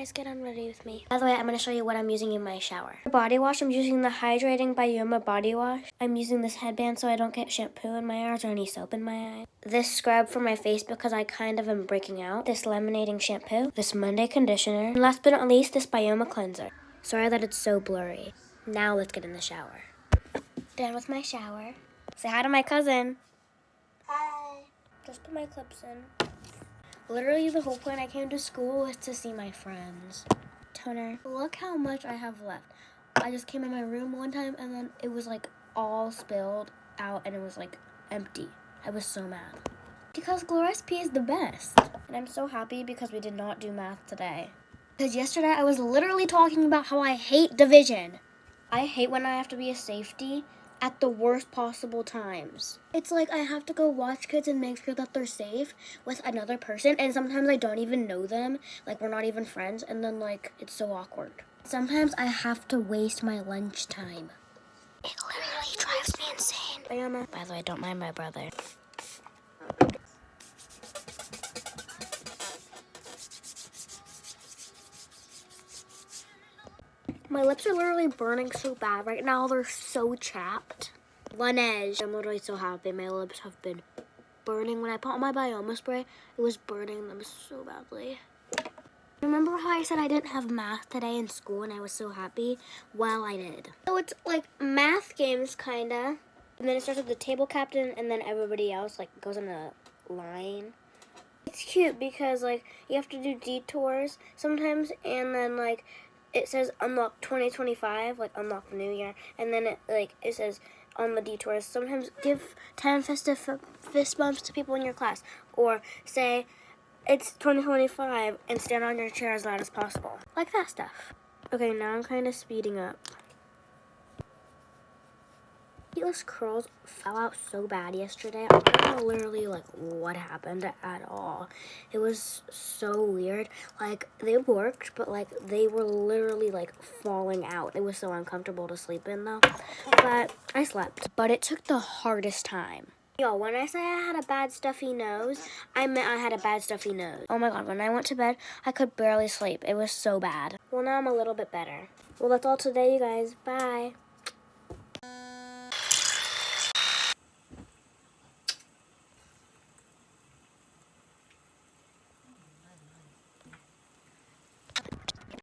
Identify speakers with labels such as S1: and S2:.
S1: guys, get on ready with me. By the way, I'm going to show you what I'm using in my shower. For body wash, I'm using the Hydrating by Yoma body wash. I'm using this headband so I don't get shampoo in my eyes or any soap in my eyes. This scrub for my face because I kind of am breaking out. This lemonating shampoo. This Monday conditioner. And last but not least, this Bioma cleanser. Sorry that it's so blurry. Now let's get in the shower. Done with my shower. Say hi to my cousin. Hi. Just put my clips in. Literally, the whole point I came to school was to see my friends. Toner. Look how much I have left. I just came in my room one time and then it was like all spilled out and it was like empty. I was so mad. Because Glorious P is the best. And I'm so happy because we did not do math today. Because yesterday I was literally talking about how I hate division. I hate when I have to be a safety at the worst possible times. It's like I have to go watch kids and make sure that they're safe with another person, and sometimes I don't even know them, like we're not even friends, and then like it's so awkward. Sometimes I have to waste my lunch time. It literally drives me insane. By the way, don't mind my brother. My lips are literally burning so bad right now. They're so chapped. One edge. I'm literally so happy. My lips have been burning. When I put on my Bioma spray, it was burning them so badly. Remember how I said I didn't have math today in school and I was so happy? Well, I did. So it's like math games, kinda. And then it starts with the table captain and then everybody else like goes in a line. It's cute because like you have to do detours sometimes and then like it says unlock 2025, like unlock the new year, and then it says on the detours, sometimes give 10 fist bumps to people in your class, or say it's 2025 and stand on your chair as loud as possible. Like that stuff. Okay, now I'm kind of speeding up. These curls fell out so bad yesterday. I don't know literally like what happened at all. It was so weird. Like they worked, but like they were literally like falling out. It was so uncomfortable to sleep in though. But I slept. But it took the hardest time. Yo, when I say I had a bad stuffy nose, I meant I had a bad stuffy nose. Oh my god, when I went to bed, I could barely sleep. It was so bad. Well, now I'm a little bit better. Well, that's all today, you guys. Bye.